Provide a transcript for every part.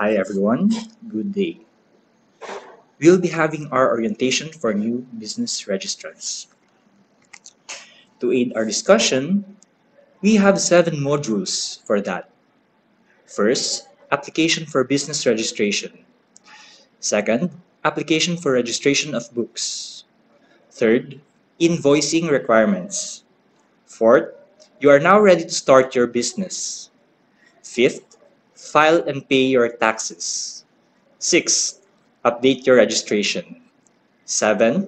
Hi everyone, good day. We'll be having our orientation for new business registrants. To aid our discussion, we have 7 modules for that. First, application for business registration. Second, application for registration of books. Third, invoicing requirements. Fourth, you are now ready to start your business. Fifth, file and pay your taxes. Sixth, update your registration. 7.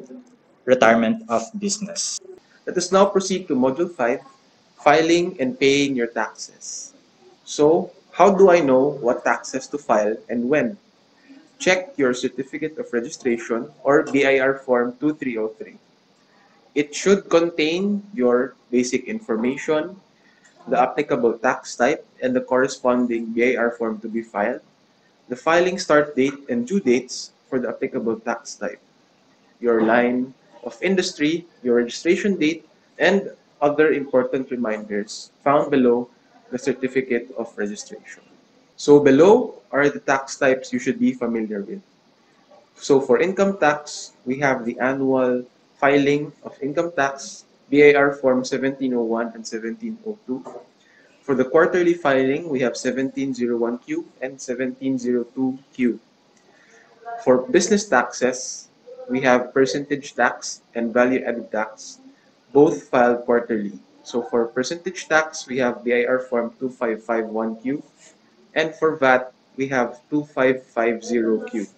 Retirement of business. Let us now proceed to Module 5, Filing and Paying Your Taxes. So, how do I know what taxes to file and when? Check your Certificate of Registration or BIR Form 2303. It should contain your basic information, the applicable tax type, and the corresponding BIR form to be filed, the filing start date and due dates for the applicable tax type, your line of industry, your registration date, and other important reminders found below the Certificate of Registration. So below are the tax types you should be familiar with. So for income tax, we have the annual filing of income tax, BIR Form 1701 and 1702. For the quarterly filing, we have 1701Q and 1702Q. For business taxes, we have percentage tax and value-added tax, both filed quarterly. So for percentage tax, we have BIR Form 2551Q, and for VAT, we have 2550Q.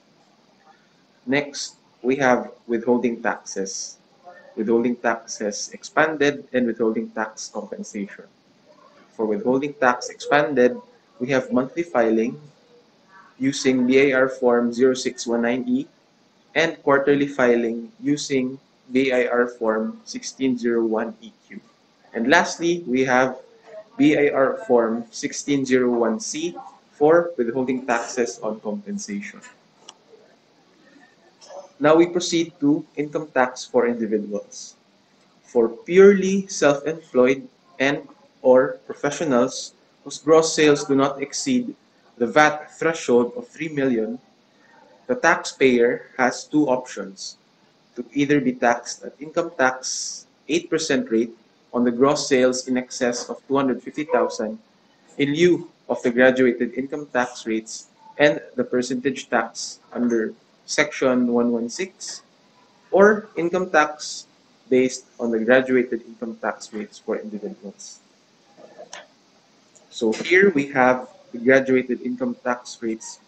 Next, we have withholding taxes. Withholding taxes expanded and withholding tax compensation. For withholding tax expanded, we have monthly filing using BIR Form 0619E and quarterly filing using BIR Form 1601EQ. And lastly, we have BIR Form 1601C for withholding taxes on compensation. Now we proceed to income tax for individuals. For purely self-employed and or professionals whose gross sales do not exceed the VAT threshold of 3 million, the taxpayer has two options: to either be taxed at income tax 8% rate on the gross sales in excess of 250,000 in lieu of the graduated income tax rates and the percentage tax under Section 116, or income tax based on the graduated income tax rates for individuals. So here we have the graduated income tax rates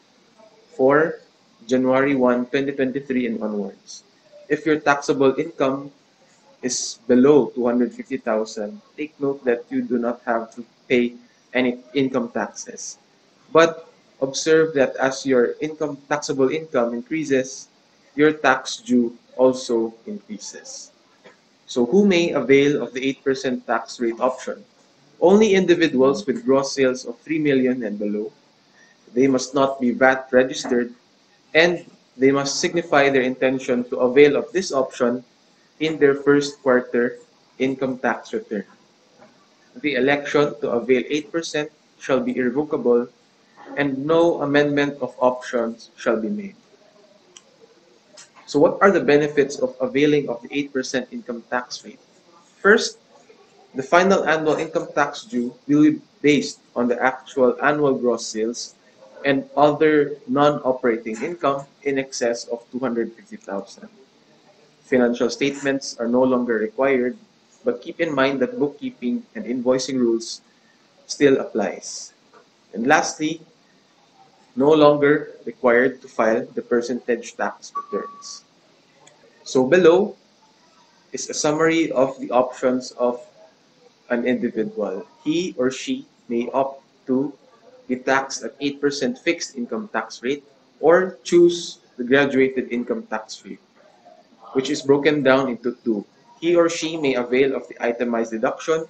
for January 1, 2023 and onwards. If your taxable income is below 250,000, take note that you do not have to pay any income taxes. But observe that as your taxable income increases, your tax due also increases. So who may avail of the 8% tax rate option? Only individuals with gross sales of 3 million and below. They must not be VAT registered, and they must signify their intention to avail of this option in their first quarter income tax return. The election to avail 8% shall be irrevocable, and no amendment of options shall be made. So what are the benefits of availing of the 8% income tax rate? First, the final annual income tax due will be based on the actual annual gross sales and other non-operating income in excess of 250,000. Financial statements are no longer required, but keep in mind that bookkeeping and invoicing rules still applies. And lastly, no longer required to file the percentage tax returns. So below is a summary of the options of an individual. He or she may opt to be taxed at 8% fixed income tax rate or choose the graduated income tax rate, which is broken down into two. He or she may avail of the itemized deduction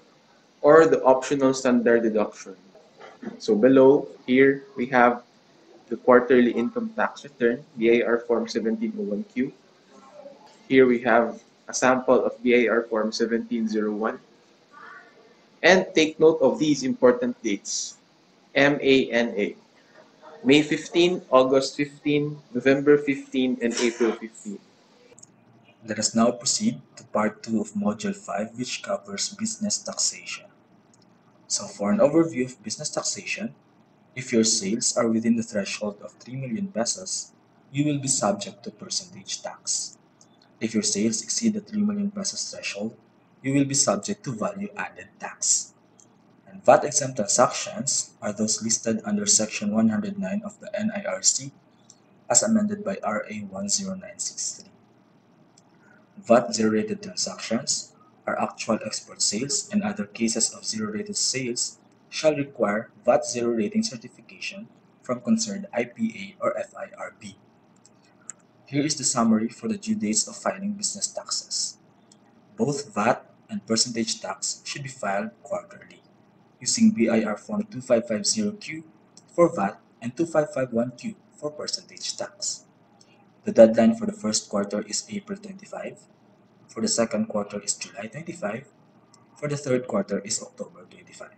or the optional standard deduction. So below here we have the quarterly income tax return, BIR Form 1701Q. Here we have a sample of BIR Form 1701. And take note of these important dates. MANA. May 15, August 15, November 15, and April 15. Let us now proceed to part 2 of Module 5, which covers business taxation. So for an overview of business taxation, if your sales are within the threshold of 3 million pesos, you will be subject to percentage tax. If your sales exceed the 3 million pesos threshold, you will be subject to value-added tax. And VAT-exempt transactions are those listed under Section 109 of the NIRC as amended by RA 10963. VAT-zero-rated transactions are actual export sales, and other cases of zero-rated sales shall require VAT zero rating certification from concerned IPA or FIRB. Here is the summary for the due dates of filing business taxes. Both VAT and percentage tax should be filed quarterly, using BIR Form 2550Q for VAT and 2551Q for percentage tax. The deadline for the first quarter is April 25, for the second quarter is July 25, for the third quarter is October 25,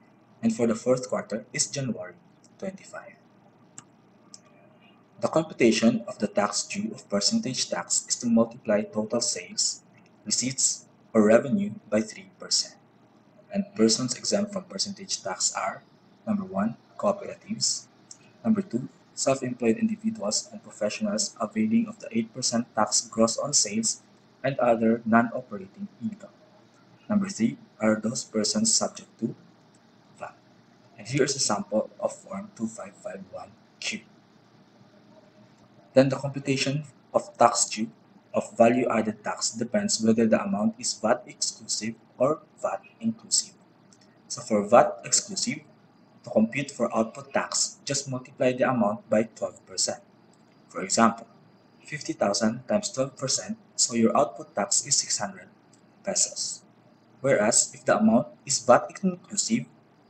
and for the fourth quarter is January 25. The computation of the tax due of percentage tax is to multiply total sales, receipts, or revenue by 3%. And persons exempt from percentage tax are: number 1, cooperatives; number 2, self-employed individuals and professionals availing of the 8% tax gross on sales and other non-operating income; number 3 are those persons subject to VAT. And here is a sample of Form 2551Q. Then the computation of tax due of value-added tax depends whether the amount is VAT exclusive or VAT inclusive. So for VAT exclusive, to compute for output tax, just multiply the amount by 12%. For example, 50,000 times 12%, so your output tax is 600 pesos. Whereas if the amount is VAT inclusive,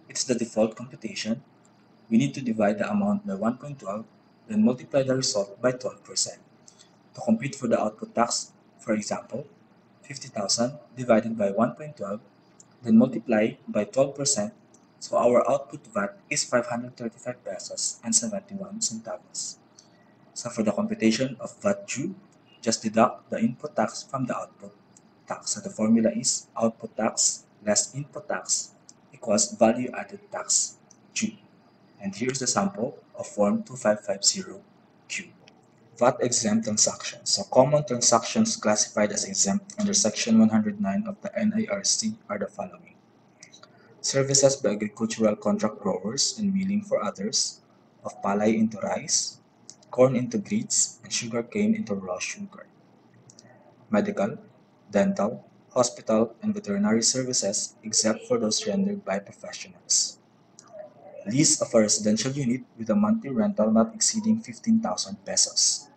it's the default computation. We need to divide the amount by 1.12, then multiply the result by 12%. To compute for the output tax, for example, 50,000 divided by 1.12, then multiply by 12%, so our output VAT is 535 pesos and 71 centavos. So for the computation of VAT due, just deduct the input tax from the output tax. So the formula is output tax less input tax equals value added tax due. And here's the sample of Form 2550Q. VAT-exempt transactions. So common transactions classified as exempt under Section 109 of the NIRC are the following: services by agricultural contract growers and milling for others, of palay into rice, corn into grits, and sugarcane into raw sugar; medical, dental, hospital, and veterinary services except for those rendered by professionals; lease of a residential unit with a monthly rental not exceeding 15,000 pesos;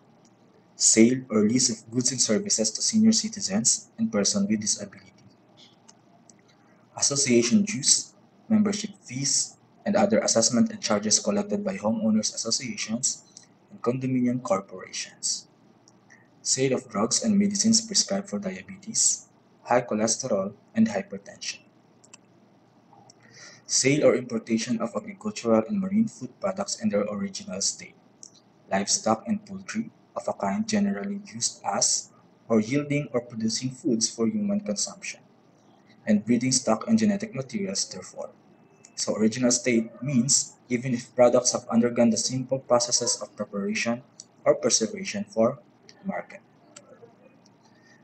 sale or lease of goods and services to senior citizens and persons with disability; association dues, membership fees, and other assessment and charges collected by homeowners associations and condominium corporations; sale of drugs and medicines prescribed for diabetes, high cholesterol, and hypertension; sale or importation of agricultural and marine food products in their original state; livestock and poultry of a kind generally used as or yielding or producing foods for human consumption; and breeding stock and genetic materials therefore. So original state means even if products have undergone the simple processes of preparation or preservation for market.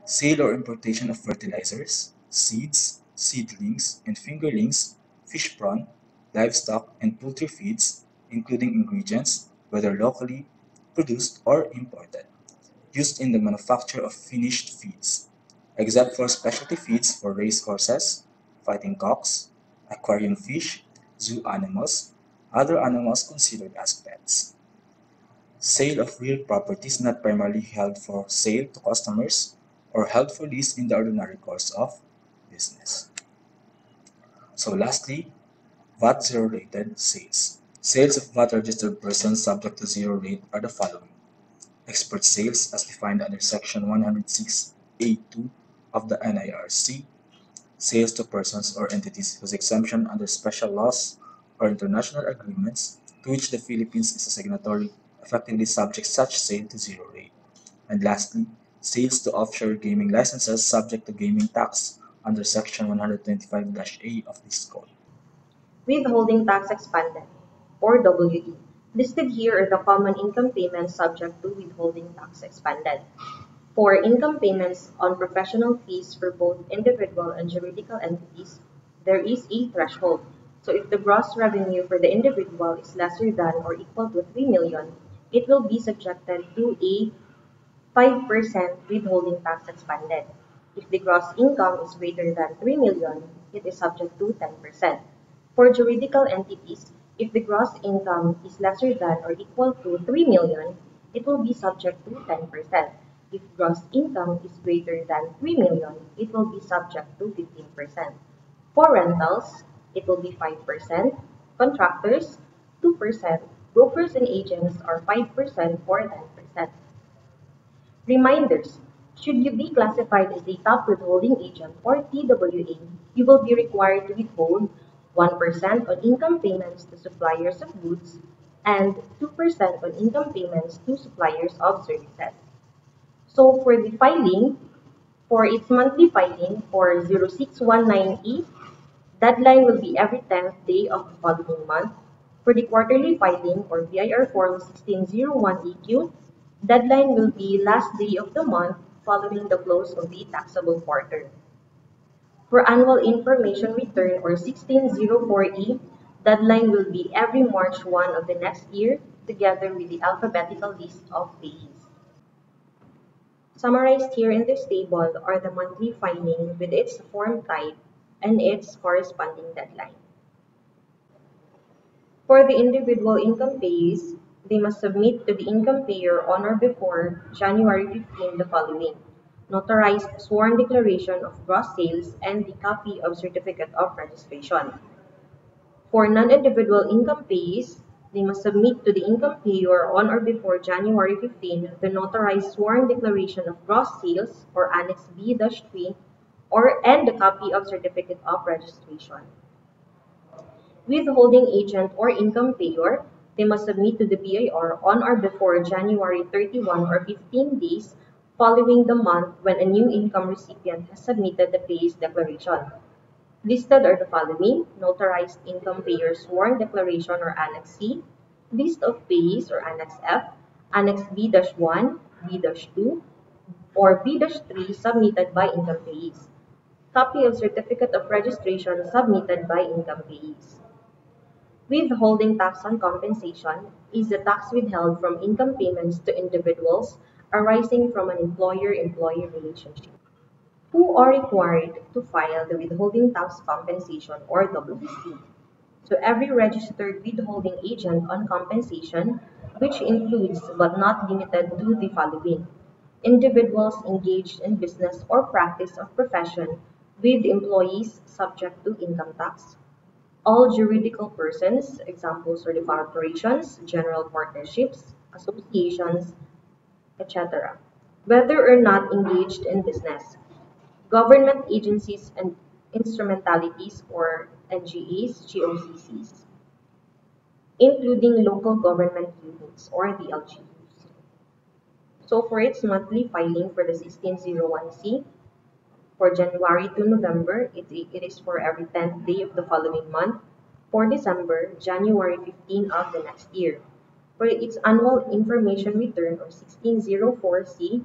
Sale or importation of fertilizers, seeds, seedlings, and fingerlings, fish prawn, livestock, and poultry feeds, including ingredients, whether locally produced or imported, used in the manufacture of finished feeds, except for specialty feeds for race horses, fighting cocks, aquarium fish, zoo animals, other animals considered as pets. Sale of real properties not primarily held for sale to customers or held for lease in the ordinary course of business. So lastly, VAT zero-rated sales. Sales of VAT-registered persons subject to zero rate are the following: export sales as defined under Section 106A2 of the NIRC, sales to persons or entities whose exemption under special laws or international agreements to which the Philippines is a signatory, effectively subjects such sale to zero rate. And lastly, sales to offshore gaming licenses subject to gaming tax under Section 125-A of this code. Withholding tax expanded, or WE. Listed here are the common income payments subject to withholding tax expanded. For income payments on professional fees for both individual and juridical entities, there is a threshold. So if the gross revenue for the individual is lesser than or equal to 3 million, it will be subjected to a 5% withholding tax expanded. If the gross income is greater than 3 million, it is subject to 10%. For juridical entities, if the gross income is lesser than or equal to 3 million, it will be subject to 10%. If gross income is greater than 3 million, it will be subject to 15%. For rentals, it will be 5%, contractors, 2%, brokers and agents are 5% or 10%. Reminders: should you be classified as a top withholding agent or TWA, you will be required to withhold 1% on income payments to suppliers of goods and 2% on income payments to suppliers of services. So for the filing, for its monthly filing for 0619E, deadline will be every 10th day of the following month. For the quarterly filing or BIR Form 1601EQ, deadline will be last day of the month following the close of the taxable quarter. For annual information return or 1604E, deadline will be every March 1 of the next year together with the alphabetical list of payees. Summarized here in this table are the monthly filing with its form type and its corresponding deadline. For the individual income payees, they must submit to the income payer on or before January 15 the following: notarized sworn declaration of gross sales and the copy of certificate of registration. For non-individual income payees, they must submit to the income payer on or before January 15 the notarized sworn declaration of gross sales or Annex B-3 and the copy of certificate of registration. Withholding agent or income payer, they must submit to the BIR on or before January 31 or 15 days following the month when a new income recipient has submitted the payee's declaration. Listed are the following: notarized income payer sworn declaration or Annex C, list of payees or Annex F, Annex B-1, B-2, or B-3 submitted by income payees. Copy of certificate of registration submitted by income payees. Withholding tax on compensation is the tax withheld from income payments to individuals arising from an employer-employee relationship, who are required to file the withholding tax compensation or WTC. So every registered withholding agent on compensation, which includes but not limited to the following: individuals engaged in business or practice of profession with employees subject to income tax, all juridical persons, examples are the corporations, general partnerships, associations, etc., whether or not engaged in business, government agencies and instrumentalities or NGAs, GOCCs, including local government units or the LGUs. So for its monthly filing for the 1601C, for January to November, it is for every 10th day of the following month. For December, January 15 of the next year. For its annual information return or 1604C,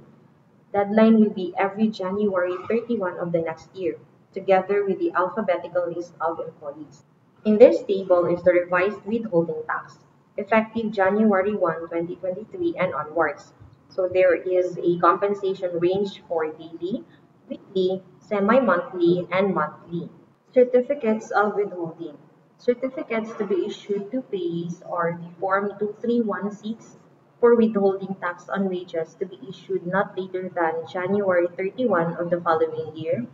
deadline will be every January 31 of the next year, together with the alphabetical list of employees. In this table is the revised withholding tax, effective January 1, 2023 and onwards. So there is a compensation range for daily, weekly, semi-monthly, and monthly. Certificates of withholding. Certificates to be issued to payees are the Form 2316 for withholding tax on wages to be issued not later than January 31 of the following year.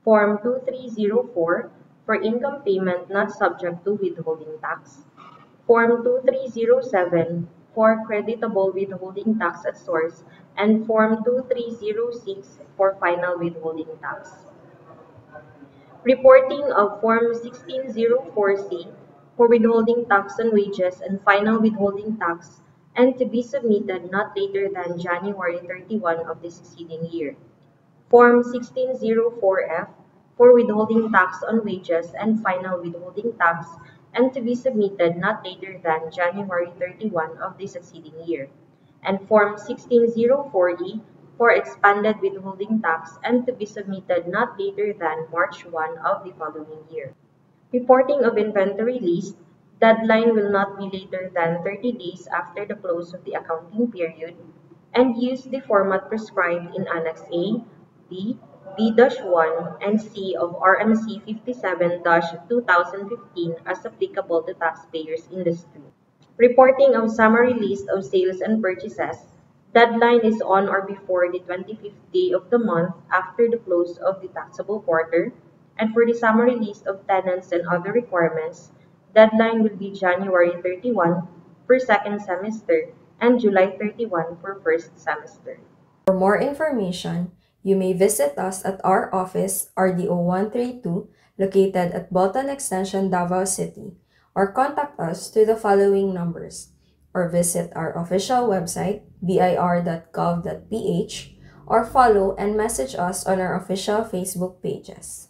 Form 2304 for income payment not subject to withholding tax. Form 2307 for creditable withholding tax at source, and Form 2306 for final withholding tax. Reporting of Form 1604C for withholding tax on wages and final withholding tax, and to be submitted not later than January 31 of the succeeding year. Form 1604F for withholding tax on wages and final withholding tax, and to be submitted not later than January 31 of the succeeding year. And Form 1604E for expanded withholding tax, and to be submitted not later than March 1 of the following year. Reporting of inventory list, deadline will not be later than 30 days after the close of the accounting period, and use the format prescribed in Annex A, B, B-1, and C of RMC 57-2015 as applicable to taxpayers in the stream. Reporting of summary list of sales and purchases, deadline is on or before the 25th day of the month after the close of the taxable quarter, and for the summary list of tenants and other requirements, deadline will be January 31 for second semester and July 31 for first semester. For more information, you may visit us at our office, RDO 132, located at Bolton Extension, Davao City, or contact us to the following numbers, or visit our official website, bir.gov.ph, or follow and message us on our official Facebook pages.